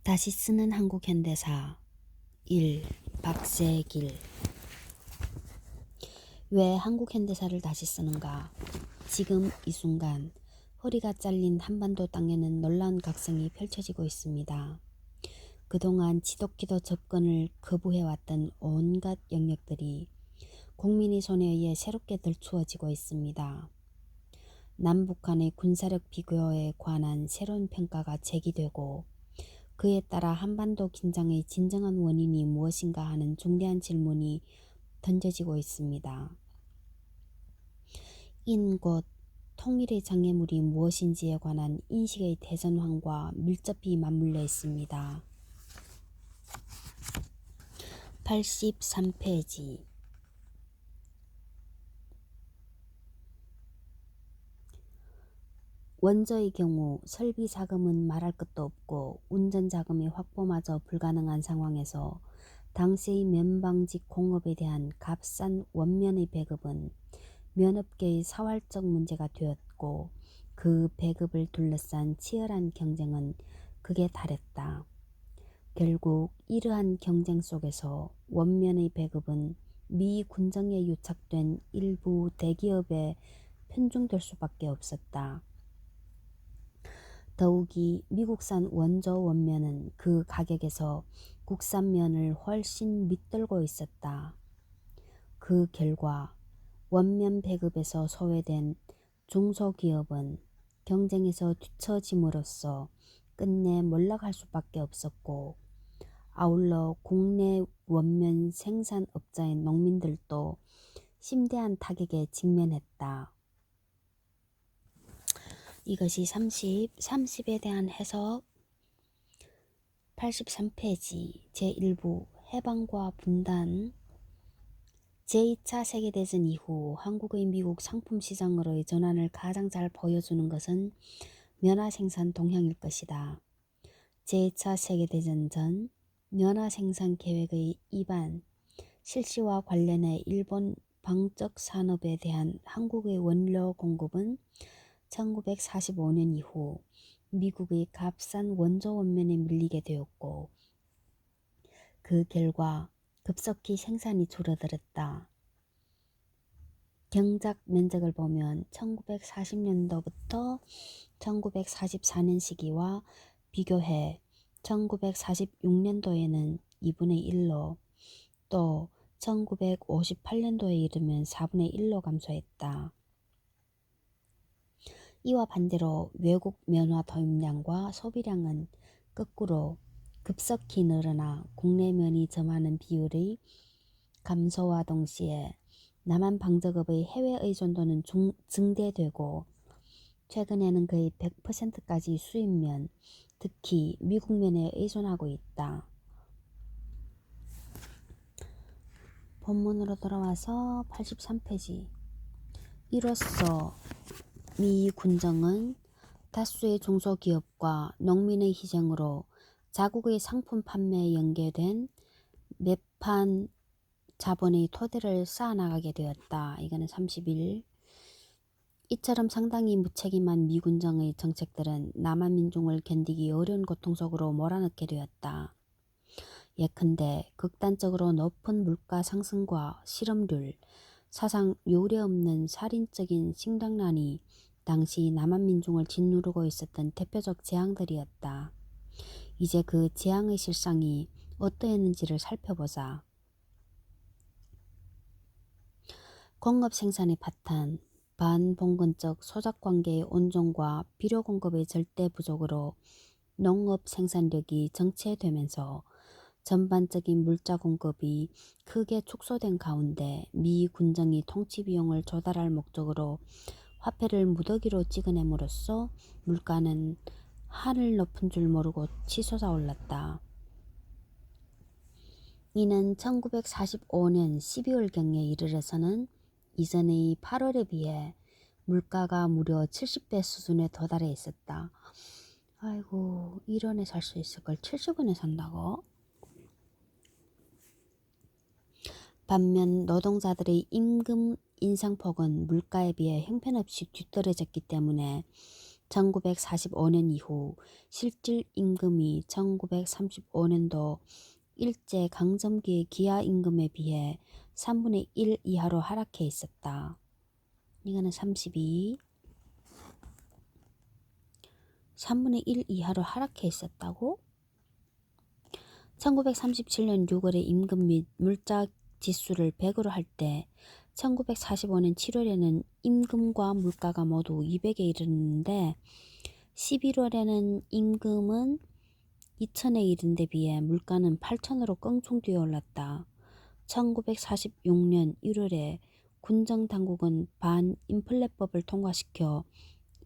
다시 쓰는 한국 현대사 1. 박세길. 왜 한국 현대사를 다시 쓰는가? 지금 이 순간 허리가 잘린 한반도 땅에는 놀라운 각성이 펼쳐지고 있습니다. 그동안 지독히도 접근을 거부해왔던 온갖 영역들이 국민의 손에 의해 새롭게 들추어지고 있습니다. 남북한의 군사력 비교에 관한 새로운 평가가 제기되고 그에 따라 한반도 긴장의 진정한 원인이 무엇인가 하는 중대한 질문이 던져지고 있습니다. 곧 통일의 장애물이 무엇인지에 관한 인식의 대전환과 밀접히 맞물려 있습니다. 83페이지. 원저의 경우 설비 자금은 말할 것도 없고 운전 자금의 확보마저 불가능한 상황에서 당시의 면방직 공업에 대한 값싼 원면의 배급은 면업계의 사활적 문제가 되었고 그 배급을 둘러싼 치열한 경쟁은 극에 달했다. 결국 이러한 경쟁 속에서 원면의 배급은 미 군정에 유착된 일부 대기업에 편중될 수밖에 없었다. 더욱이 미국산 원저 원면은 그 가격에서 국산 면을 훨씬 밑들고 있었다. 그 결과 원면 배급에서 소외된 중소기업은 경쟁에서 뒤처짐으로써 끝내 몰락할 수밖에 없었고, 아울러 국내 원면 생산업자의 농민들도 심대한 타격에 직면했다. 이것이 30에 대한 해석 83페이지 제1부 해방과 분단. 제2차 세계대전 이후 한국의 미국 상품 시장으로의 전환을 가장 잘 보여주는 것은 면화 생산 동향일 것이다. 제2차 세계대전 전 면화 생산 계획의 입안, 실시와 관련해 일본 방적 산업에 대한 한국의 원료 공급은 1945년 이후 미국의 값싼 원조 원면에 밀리게 되었고 그 결과 급속히 생산이 줄어들었다. 경작 면적을 보면 1940년도부터 1944년 시기와 비교해 1946년도에는 2분의 1로 또 1958년도에 이르면 4분의 1로 감소했다. 이와 반대로 외국 면화 도입량과 소비량은 거꾸로 급속히 늘어나 국내 면이 점하는 비율의 감소와 동시에 남한 방적업의 해외 의존도는 증대되고 최근에는 거의 100%까지 수입면, 특히 미국면에 의존하고 있다. 본문으로 돌아와서 83페이지. 이로써 미 군정은 다수의 중소기업과 농민의 희생으로 자국의 상품 판매에 연계된 매판 자본의 토대를 쌓아나가게 되었다. 이거는 31. 이처럼 상당히 무책임한 미 군정의 정책들은 남한 민중을 견디기 어려운 고통 속으로 몰아넣게 되었다. 예컨대 극단적으로 높은 물가 상승과 실업률, 사상 요례없는 살인적인 식량난이 당시 남한 민중을 짓누르고 있었던 대표적 재앙들이었다. 이제 그 재앙의 실상이 어떠했는지를 살펴보자. 공업 생산의 파탄, 반봉건적 소작관계의 온종과 비료 공급의 절대 부족으로 농업 생산력이 정체되면서 전반적인 물자 공급이 크게 축소된 가운데 미 군정이 통치 비용을 조달할 목적으로 화폐를 무더기로 찍어냄으로써 물가는 하늘 높은 줄 모르고 치솟아 올랐다. 이는 1945년 12월경에 이르러서는 이전의 8월에 비해 물가가 무려 70배 수준에 도달해 있었다. 아이고, 1원에 살 수 있을 걸 70원에 산다고? 반면 노동자들의 임금 인상폭은 물가에 비해 형편없이 뒤떨어졌기 때문에 1945년 이후 실질 임금이 1935년도 일제 강점기의 기아 임금에 비해 3분의 1 이하로 하락해 있었다. 이거는 32. 3분의 1 이하로 하락해 있었다고? 1937년 6월에 임금 및 물자 지수를 100으로 할 때 1945년 7월에는 임금과 물가가 모두 200에 이르는데 11월에는 임금은 2000에 이른 데 비해 물가는 8000으로 껑충 뛰어올랐다. 1946년 1월에 군정당국은 반인플레법을 통과시켜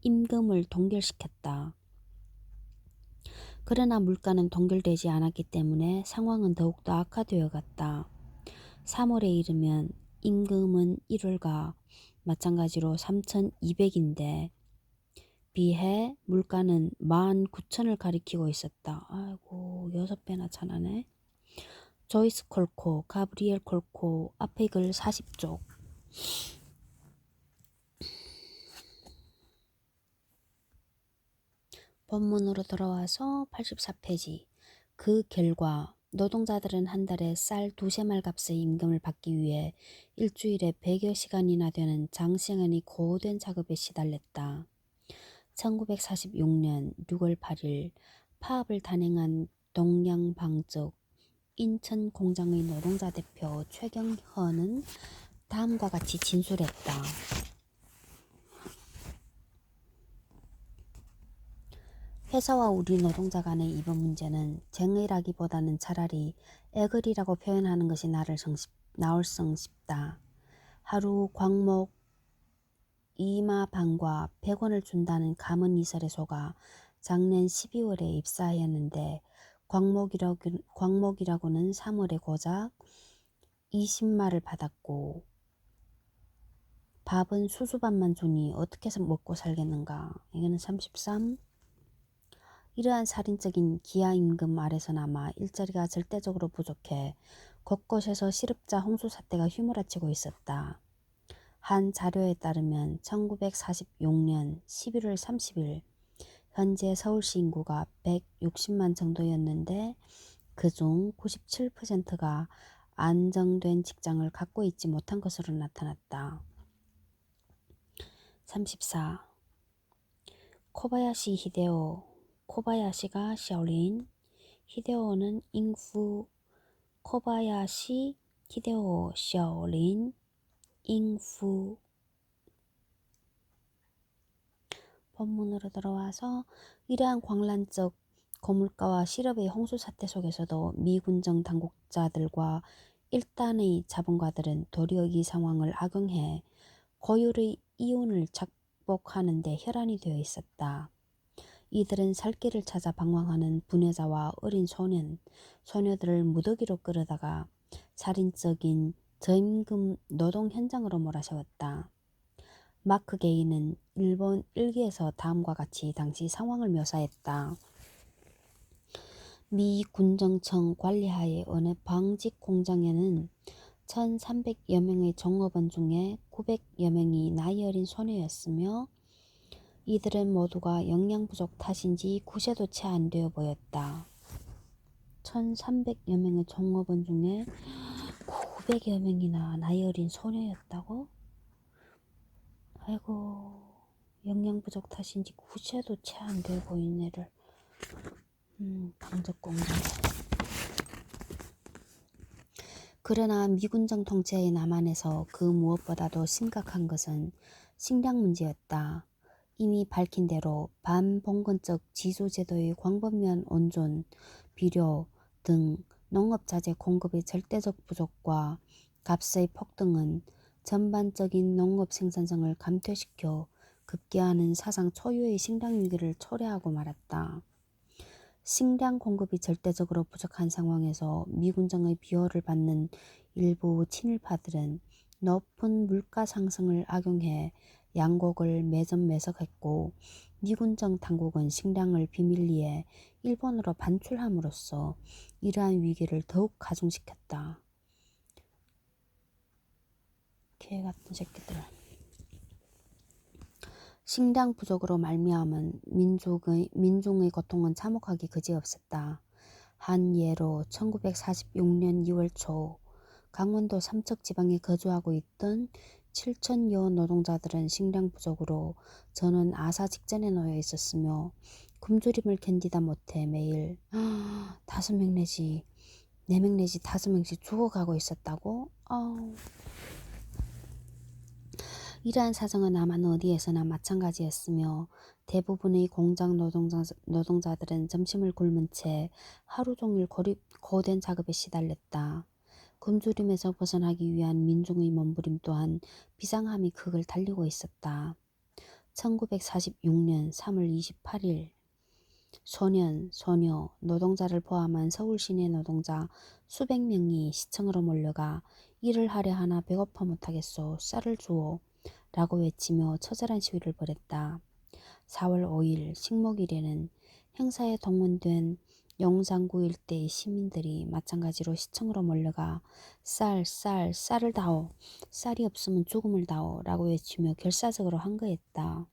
임금을 동결시켰다. 그러나 물가는 동결되지 않았기 때문에 상황은 더욱더 악화되어 갔다. 3월에 이르면 임금은 1월과 마찬가지로 3200인데 비해 물가는 19000을 가리키고 있었다. 아이고 6배나 차나네. 조이스 콜코, 가브리엘 콜코, 앞의 글 40쪽. 본문으로 돌아와서 84페이지. 그 결과 노동자들은 한 달에 쌀 2세 값의 임금을 받기 위해 일주일에 100여 시간이나 되는 장시간이 고된 작업에 시달렸다. 1946년 6월 8일 파업을 단행한 동양방적 인천 공장의 노동자 대표 최경헌은 다음과 같이 진술했다. 회사와 우리 노동자 간의 이번 문제는 쟁의라기보다는 차라리 애걸이라고 표현하는 것이 나을성 싶다. 하루 광목 2마 반과 100원을 준다는 가문이설에 속아 작년 12월에 입사하였는데 광목이라고는 3월에 고작 20마를 받았고 밥은 수수밥만 주니 어떻게 해서 먹고 살겠는가. 이거는 33. 이러한 살인적인 기하임금 아래서나마 일자리가 절대적으로 부족해 곳곳에서 실업자 홍수 사태가 휘몰아치고 있었다. 한 자료에 따르면 1946년 11월 30일 현재 서울시 인구가 160만 정도였는데 그중 97%가 안정된 직장을 갖고 있지 못한 것으로 나타났다. 34. 코바야시 히데오. 코바야시가 샤올린, 히데오는 잉후. 코바야시 히데오 샤올린 잉후. 본문으로 들어와서 이러한 광란적 고물가와 실업의 홍수 사태 속에서도 미군정 당국자들과 일단의 자본가들은 도리어 이 상황을 악용해 고율의 이윤을 착복하는 데 혈안이 되어 있었다. 이들은 살 길을 찾아 방황하는 부녀자와 어린 소녀들을 무더기로 끌어다가 살인적인 저임금 노동 현장으로 몰아세웠다. 마크 게이는 일본 일기에서 다음과 같이 당시 상황을 묘사했다. 미 군정청 관리하에 어느 방직 공장에는 1300여 명의 종업원 중에 900여 명이 나이 어린 소녀였으며 이들은 모두가 영양 부족 탓인지 9세도 채 안 되어 보였다. 1300여 명의 종업원 중에 900여 명이나 나이 어린 소녀였다고? 아이고, 영양 부족 탓인지 9세도 채 안 되어 보인 애를 방적 공장에. 그러나 미군정 통치의 남한에서 그 무엇보다도 심각한 것은 식량 문제였다. 이미 밝힌 대로 반봉건적 지소제도의 광범위한 온존, 비료 등 농업자재 공급의 절대적 부족과 값의 폭등은 전반적인 농업 생산성을 감퇴시켜 급기야는 사상 초유의 식량 위기를 초래하고 말았다. 식량 공급이 절대적으로 부족한 상황에서 미군정의 비호를 받는 일부 친일파들은 높은 물가 상승을 악용해 양곡을 매점매석했고 미군정 당국은 식량을 비밀리에 일본으로 반출함으로써 이러한 위기를 더욱 가중시켰다. 개같은 새끼들. 식량 부족으로 말미암은 민중의 고통은 참혹하기 그지없었다. 한 예로 1946년 2월 초 강원도 삼척 지방에 거주하고 있던 7천여 노동자들은 식량 부족으로 저는 아사 직전에 놓여 있었으며 굶주림을 견디다 못해 매일 5명 내지 4명 내지 5명씩 죽어가고 있었다고? 이러한 사정은 아마 어디에서나 마찬가지였으며 대부분의 공장 노동자들은 점심을 굶은 채 하루 종일 고된 작업에 시달렸다. 굶주림에서 벗어나기 위한 민중의 몸부림 또한 비상함이 극을 달리고 있었다. 1946년 3월 28일 소년, 소녀, 노동자를 포함한 서울 시내 노동자 수백 명이 시청으로 몰려가 일을 하려 하나 배고파 못하겠소. 쌀을 주오. 라고 외치며 처절한 시위를 벌였다. 4월 5일 식목일에는 행사에 동원된 용산구 일대의 시민들이 마찬가지로 시청으로 몰려가 쌀을 다오. 쌀이 없으면 죽음을 다오. 라고 외치며 결사적으로 항거했다.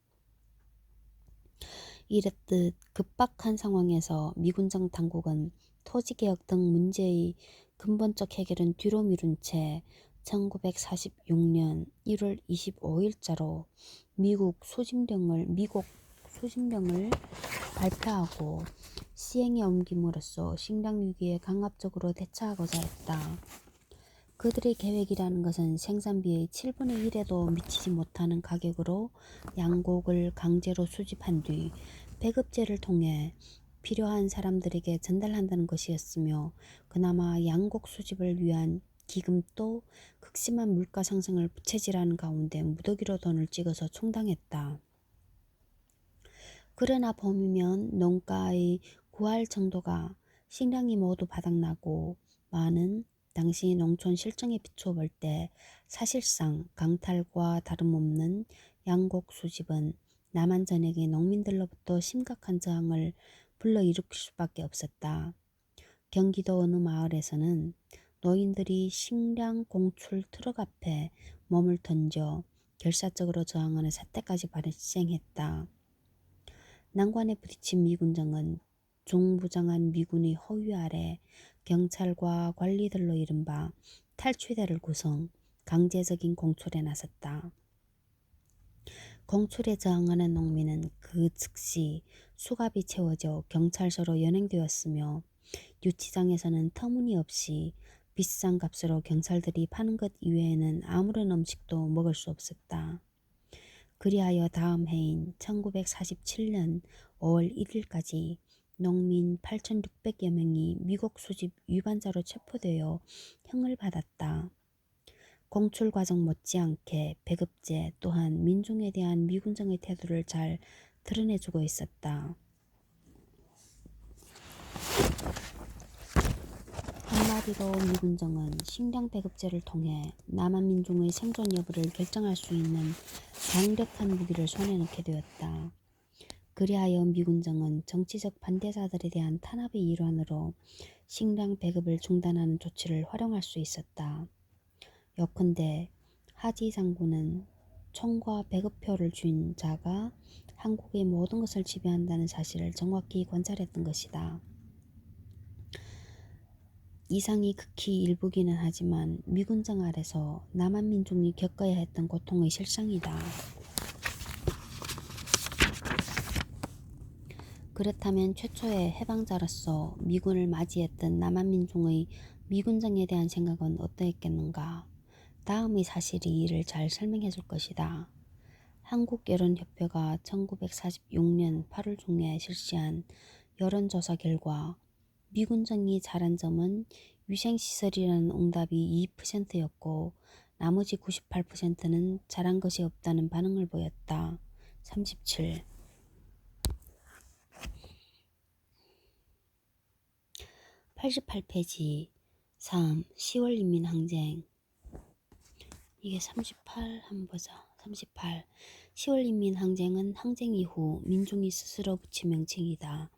이랬듯 급박한 상황에서 미군정 당국은 토지개혁 등 문제의 근본적 해결은 뒤로 미룬 채 1946년 1월 25일자로 미국 소집령을 발표하고 시행에 옮김으로써 식량 위기에 강압적으로 대처하고자 했다. 그들의 계획이라는 것은 생산비의 7분의 1에도 미치지 못하는 가격으로 양곡을 강제로 수집한 뒤 배급제를 통해 필요한 사람들에게 전달한다는 것이었으며 그나마 양곡 수집을 위한 기금도 극심한 물가 상승을 부채질하는 가운데 무더기로 돈을 찍어서 충당했다. 그러나 봄이면 농가의 구할 정도가 식량이 모두 바닥나고 많은 당시 농촌 실정에 비추어 볼 때 사실상 강탈과 다름없는 양곡 수집은 남한 전역의 농민들로부터 심각한 저항을 불러일으킬 수밖에 없었다. 경기도 어느 마을에서는 노인들이 식량 공출 트럭 앞에 몸을 던져 결사적으로 저항하는 사태까지 발생했다. 난관에 부딪힌 미군정은 중부장한 미군의 호위 아래 경찰과 관리들로 이른바 탈취대를 구성, 강제적인 공출에 나섰다. 공출에 저항하는 농민은 그 즉시 수갑이 채워져 경찰서로 연행되었으며 유치장에서는 터무니없이 비싼 값으로 경찰들이 파는 것 이외에는 아무런 음식도 먹을 수 없었다. 그리하여 다음 해인 1947년 5월 1일까지 농민 8,600여 명이 미국 수집 위반자로 체포되어 형을 받았다. 공출 과정 못지않게 배급제 또한 민중에 대한 미군정의 태도를 잘 드러내주고 있었다. 한마디로 미군정은 식량 배급제를 통해 남한 민중의 생존 여부를 결정할 수 있는 강력한 무기를 손에 넣게 되었다. 그리하여 미군정은 정치적 반대자들에 대한 탄압의 일환으로 식량 배급을 중단하는 조치를 활용할 수 있었다. 요컨대 하지 장군은 총과 배급표를 쥔 자가 한국의 모든 것을 지배한다는 사실을 정확히 관찰했던 것이다. 이상이 극히 일부기는 하지만 미군정 아래서 남한 민중이 겪어야 했던 고통의 실상이다. 그렇다면 최초의 해방자로서 미군을 맞이했던 남한 민중의 미군정에 대한 생각은 어떠했겠는가? 다음의 사실이 이를 잘 설명해 줄 것이다. 한국여론협회가 1946년 8월 중에 실시한 여론조사 결과 미군정이 잘한 점은 위생시설이라는 응답이 2%였고 나머지 98%는 잘한 것이 없다는 반응을 보였다. 37. 88페이지 3. 10월 인민항쟁. 이게 38 한번 보자. 38. 10월 인민항쟁은 항쟁 이후 민중이 스스로 붙인 명칭이다.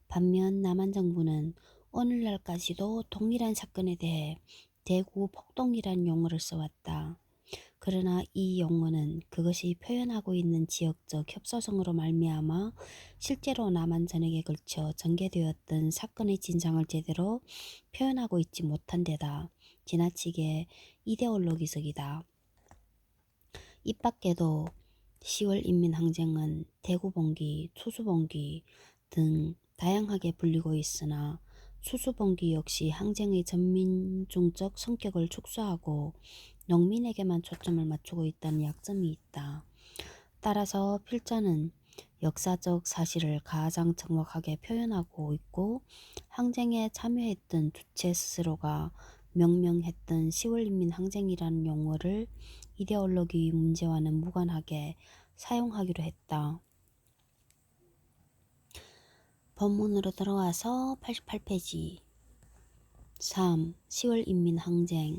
반면 남한 정부는 오늘날까지도 동일한 사건에 대해 대구 폭동이란 용어를 써왔다. 그러나 이 용어는 그것이 표현하고 있는 지역적 협소성으로 말미암아 실제로 남한 전역에 걸쳐 전개되었던 사건의 진상을 제대로 표현하고 있지 못한 데다 지나치게 이데올로기적이다. 이 밖에도 10월 인민항쟁은 대구봉기, 추수봉기 등 다양하게 불리고 있으나 추수봉기 역시 항쟁의 전민중적 성격을 축소하고 농민에게만 초점을 맞추고 있다는 약점이 있다. 따라서 필자는 역사적 사실을 가장 정확하게 표현하고 있고 항쟁에 참여했던 주체 스스로가 명명했던 10월 인민항쟁이라는 용어를 이데올로기 문제와는 무관하게 사용하기로 했다. 본문으로 들어와서 88페이지 3. 10월 인민항쟁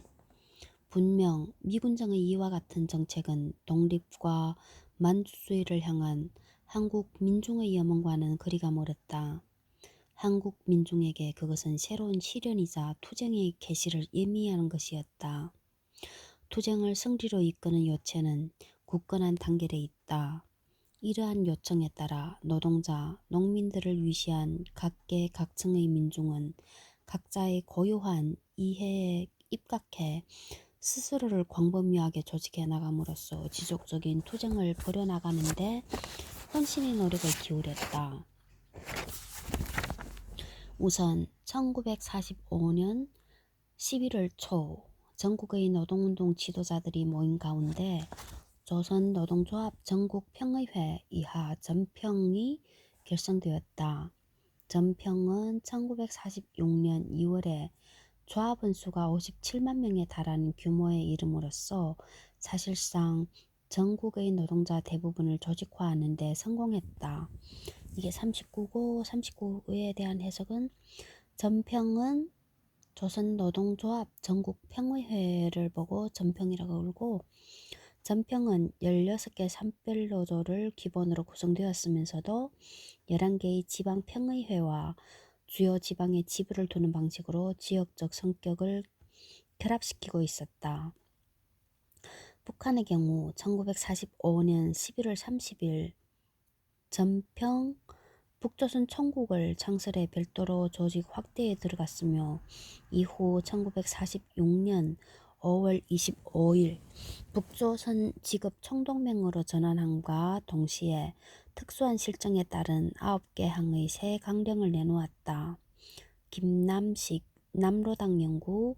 분명 미군정의 이와 같은 정책은 독립과 만주주의를 향한 한국 민중의 염원과는 거리가 멀었다. 한국 민중에게 그것은 새로운 시련이자 투쟁의 개시를 의미하는 것이었다. 투쟁을 승리로 이끄는 요체는 굳건한 단결에 있다. 이러한 요청에 따라 노동자, 농민들을 위시한 각계각층의 민중은 각자의 고유한 이해에 입각해 스스로를 광범위하게 조직해 나감으로써 지속적인 투쟁을 벌여나가는데 헌신의 노력을 기울였다. 우선 1945년 11월 초 전국의 노동운동 지도자들이 모인 가운데 조선노동조합 전국평의회 이하 전평이 결성되었다. 전평은 1946년 2월에 조합원 수가 57만 명에 달하는 규모에 이름으로써 사실상 전국의 노동자 대부분을 조직화하는 데 성공했다. 이게 39고 39에 대한 해석은 전평은 조선노동조합 전국평의회를 보고 전평이라고 부르고 전평은 16개 산별노조를 기본으로 구성되었으면서도 11개의 지방평의회와 주요 지방의 지부를 두는 방식으로 지역적 성격을 결합시키고 있었다. 북한의 경우 1945년 11월 30일 전평 북조선 총국을 창설해 별도로 조직 확대에 들어갔으며 이후 1946년 5월 25일 북조선 직업 총동맹으로 전환함과 동시에 특수한 실정에 따른 9개 항의 새 강령을 내놓았다. 김남식 남로당 연구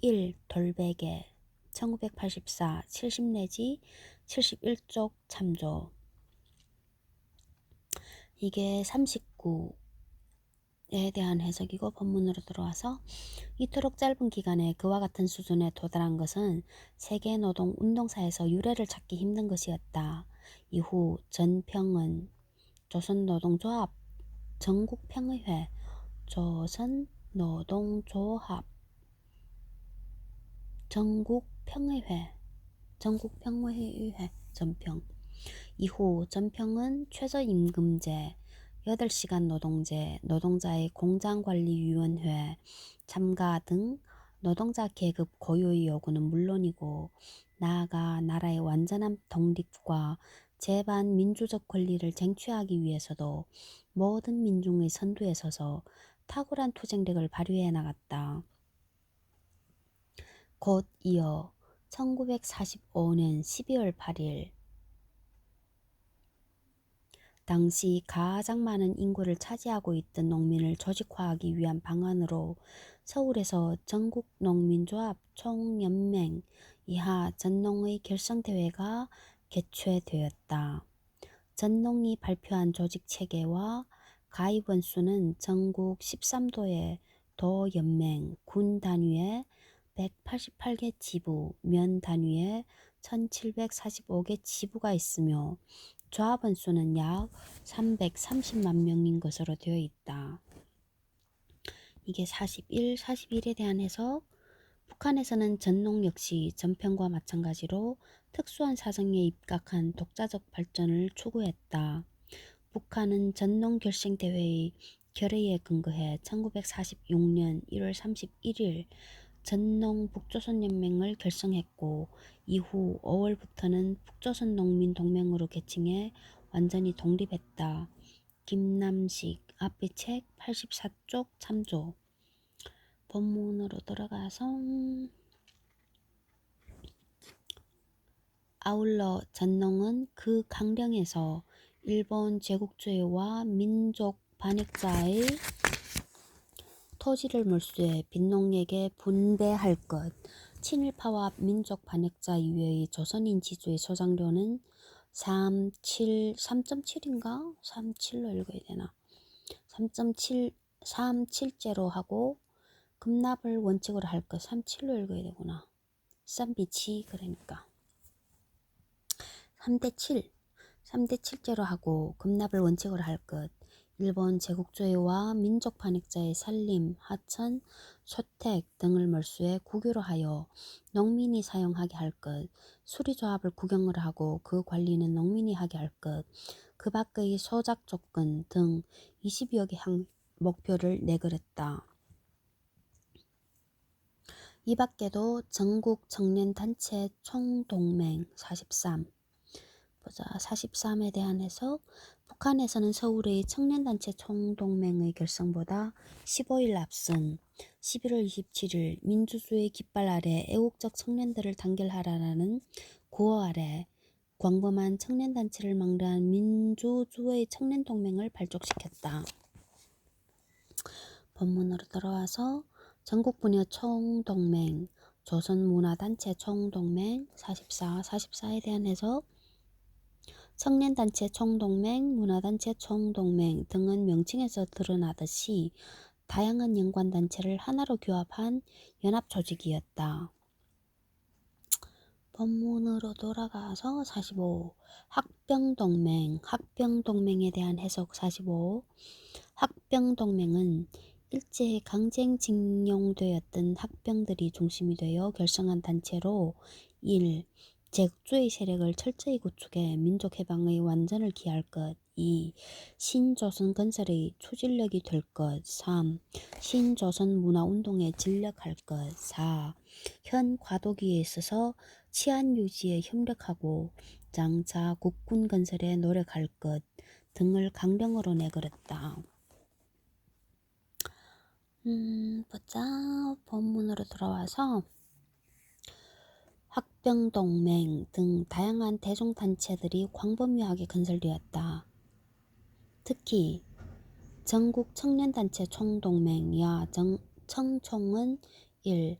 1. 돌베개 1984 70 내지 71쪽 참조. 이게 39에 대한 해석이고 본문으로 들어와서 이토록 짧은 기간에 그와 같은 수준에 도달한 것은 세계 노동 운동사에서 유례를 찾기 힘든 것이었다. 이후 전평은 조선노동조합 전국평의회 조선노동조합 전국평의회 전평 이후 전평은 최저임금제, 8시간 노동제, 노동자의 공장관리위원회 참가 등 노동자 계급 고유의 요구는 물론이고 나아가 나라의 완전한 독립과 재반 민주적 권리를 쟁취하기 위해서도 모든 민중의 선두에 서서 탁월한 투쟁력을 발휘해 나갔다. 곧 이어 1945년 12월 8일 당시 가장 많은 인구를 차지하고 있던 농민을 조직화하기 위한 방안으로 서울에서 전국농민조합 총연맹 이하 전농의 결성대회가 개최되었다. 전농이 발표한 조직체계와 가입원 수는 전국 13도의 도연맹, 군 단위의 188개 지부, 면 단위의 1745개 지부가 있으며 조합원 수는 약 330만 명인 것으로 되어 있다. 이게 41에 대한 해석. 북한에서는 전농 역시 전평과 마찬가지로 특수한 사정에 입각한 독자적 발전을 추구했다. 북한은 전농 결성대회의 결의에 근거해 1946년 1월 31일 전농 북조선연맹을 결성했고 이후 5월부터는 북조선농민동맹으로 개칭해 완전히 독립했다. 김남식 앞의 책 84쪽 참조. 본문으로 돌아가서 아울러 전농은 그 강령에서 일본 제국주의와 민족 반역자의 토지를 몰수해 빈농에게 분배할 것, 친일파와 민족 반역자 이외의 조선인 지주의 소장료는 3.7인가? 3.7로 읽어야 되나? 37제로 하고 급납을 원칙으로 할 것. 37로 읽어야 되구나. 쌈비치 그러니까 3대7제로 하고 급납을 원칙으로 할 것. 일본 제국주의와 민족 반역자의 살림, 하천, 소택 등을 몰수해 국유로 하여 농민이 사용하게 할 것. 수리조합을 국영을 하고 그 관리는 농민이 하게 할 것. 그 밖의 소작 조건 등 20여 개 목표를 내걸었다. 이 밖에도 전국 청년단체 총동맹 43에 대한 해석. 북한에서는 서울의 청년단체 총동맹의 결성보다 15일 앞선 11월 27일 민주주의 깃발 아래 애국적 청년들을 단결하라는 구호 아래 광범한 청년단체를 망라한 민주주의 청년동맹을 발족시켰다. 본문으로 돌아와서 전국분야 총동맹, 조선문화단체 총동맹 44에 대한 해석. 청년단체 총동맹, 문화단체 총동맹 등은 명칭에서 드러나듯이 다양한 연관단체를 하나로 규합한 연합조직이었다. 본문으로 돌아가서 45. 학병동맹에 대한 해석 45. 학병동맹은 일제 강제징용되었던 학병들이 중심이 되어 결성한 단체로 1. 제국주의 세력을 철저히 구축해 민족해방의 완전을 기할 것. 2. 신조선 건설의 추진력이 될 것. 3. 신조선 문화운동에 진력할 것. 4. 현 과도기에 있어서 치안 유지에 협력하고 장차 국군 건설에 노력할 것 등을 강령으로 내걸었다. 본문으로 돌아와서 학병동맹 등 다양한 대종단체들이 광범위하게 건설되었다. 특히 전국 청년단체 총동맹이야 청총은 1.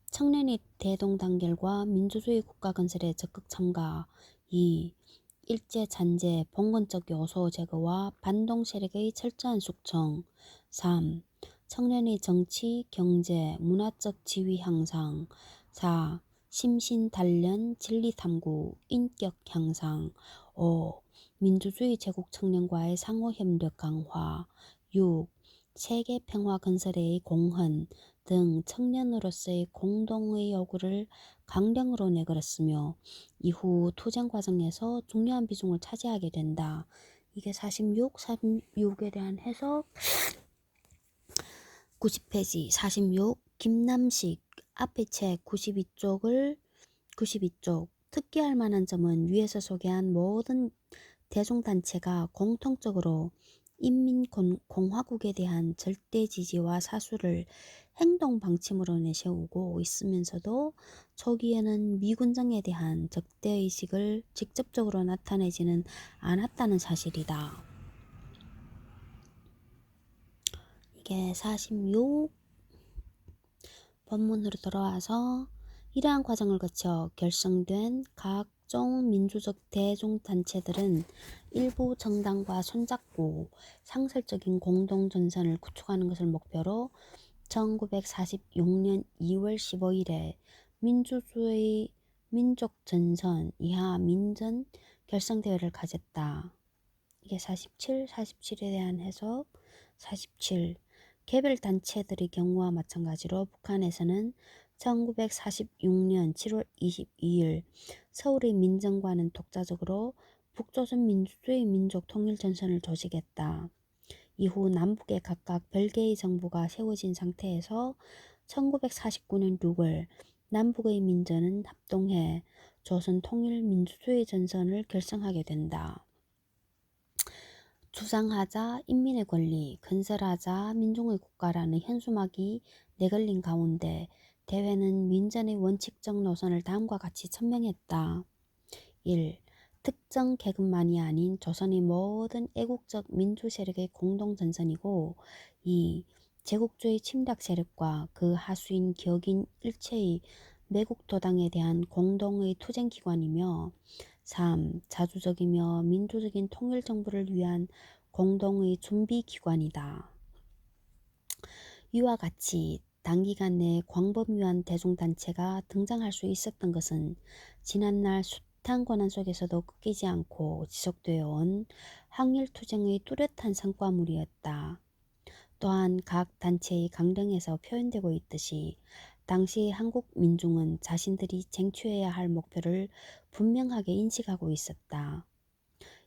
청년의 대동단결과 민주주의 국가 건설에 적극 참가. 2. 일제 잔재, 봉건적 요소 제거와 반동 세력의 철저한 숙청. 3. 청년의 정치, 경제, 문화적 지위 향상. 4. 심신 단련, 진리 탐구, 인격 향상. 5. 민주주의 제국 청년과의 상호 협력 강화. 6. 세계 평화 건설의 공헌 등 청년으로서의 공동의 요구를 강령으로 내걸었으며 이후 투쟁 과정에서 중요한 비중을 차지하게 된다. 이게 46에 대한 해석. 90페이지 46. 김남식 앞의 책 92쪽 특기할 만한 점은 위에서 소개한 모든 대종단체가 공통적으로 인민공화국에 대한 절대 지지와 사수를 행동 방침으로 내세우고 있으면서도 초기에는 미군정에 대한 적대의식을 직접적으로 나타내지는 않았다는 사실이다. 이게 46. 본문으로 돌아와서 이러한 과정을 거쳐 결성된 각종 민주적 대종단체들은 일부 정당과 손잡고 상설적인 공동전선을 구축하는 것을 목표로 1946년 2월 15일에 민주주의 민족전선 이하 민전 결성대회를 가졌다. 이게 47에 대한 해석. 47. 개별 단체들의 경우와 마찬가지로 북한에서는 1946년 7월 22일 서울의 민정관은 독자적으로 북조선 민주주의 민족 통일전선을 조직했다. 이후 남북에 각각 별개의 정부가 세워진 상태에서 1949년 6월 남북의 민전은 합동해 조선통일민주주의 전선을 결성하게 된다. 주장하자 인민의 권리, 건설하자 민중의 국가라는 현수막이 내걸린 가운데 대회는 민전의 원칙적 노선을 다음과 같이 천명했다. 1. 특정 계급만이 아닌 조선의 모든 애국적 민주 세력의 공동 전선이고 2. 제국주의 침략 세력과 그 하수인 격인 일체의 매국 도당에 대한 공동의 투쟁 기관이며 3. 자주적이며 민주적인 통일 정부를 위한 공동의 준비 기관이다. 이와 같이 단기간 내에 광범위한 대중단체가 등장할 수 있었던 것은 지난날 숱한 고난 속에서도 꺾이지 않고 지속되어 온 항일투쟁의 뚜렷한 성과물이었다. 또한 각 단체의 강령에서 표현되고 있듯이 당시 한국 민중은 자신들이 쟁취해야 할 목표를 분명하게 인식하고 있었다.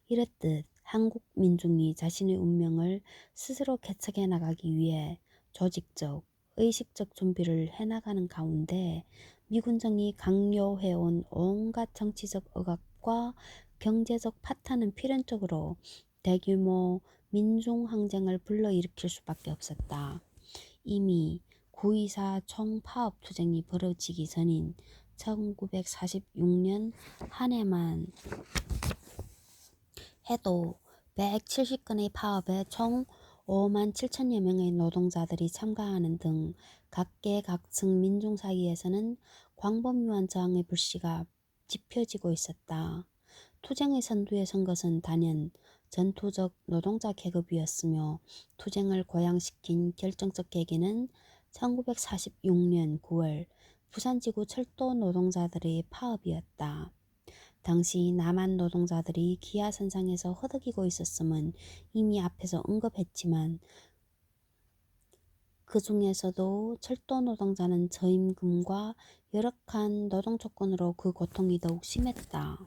이렇듯 한국 민중이 자신의 운명을 스스로 개척해 나가기 위해 조직적, 의식적 준비를 해나가는 가운데 미군정이 강요해온 온갖 정치적 억압과 경제적 파탄은 필연적으로 대규모 민중항쟁을 불러일으킬 수밖에 없었다. 이미 9.24 총파업투쟁이 벌어지기 전인 1946년 한 해만 해도 170건의 파업에 총 5만 7천여 명의 노동자들이 참가하는 등 각계각층 민중 사이에서는 광범위한 저항의 불씨가 지펴지고 있었다. 투쟁의 선두에 선 것은 단연 전투적 노동자 계급이었으며 투쟁을 고양시킨 결정적 계기는 1946년 9월 부산지구 철도 노동자들의 파업이었다. 당시 남한 노동자들이 기아선상에서 허덕이고 있었음은 이미 앞에서 언급했지만 그 중에서도 철도 노동자는 저임금과 열악한 노동 조건으로 그 고통이 더욱 심했다.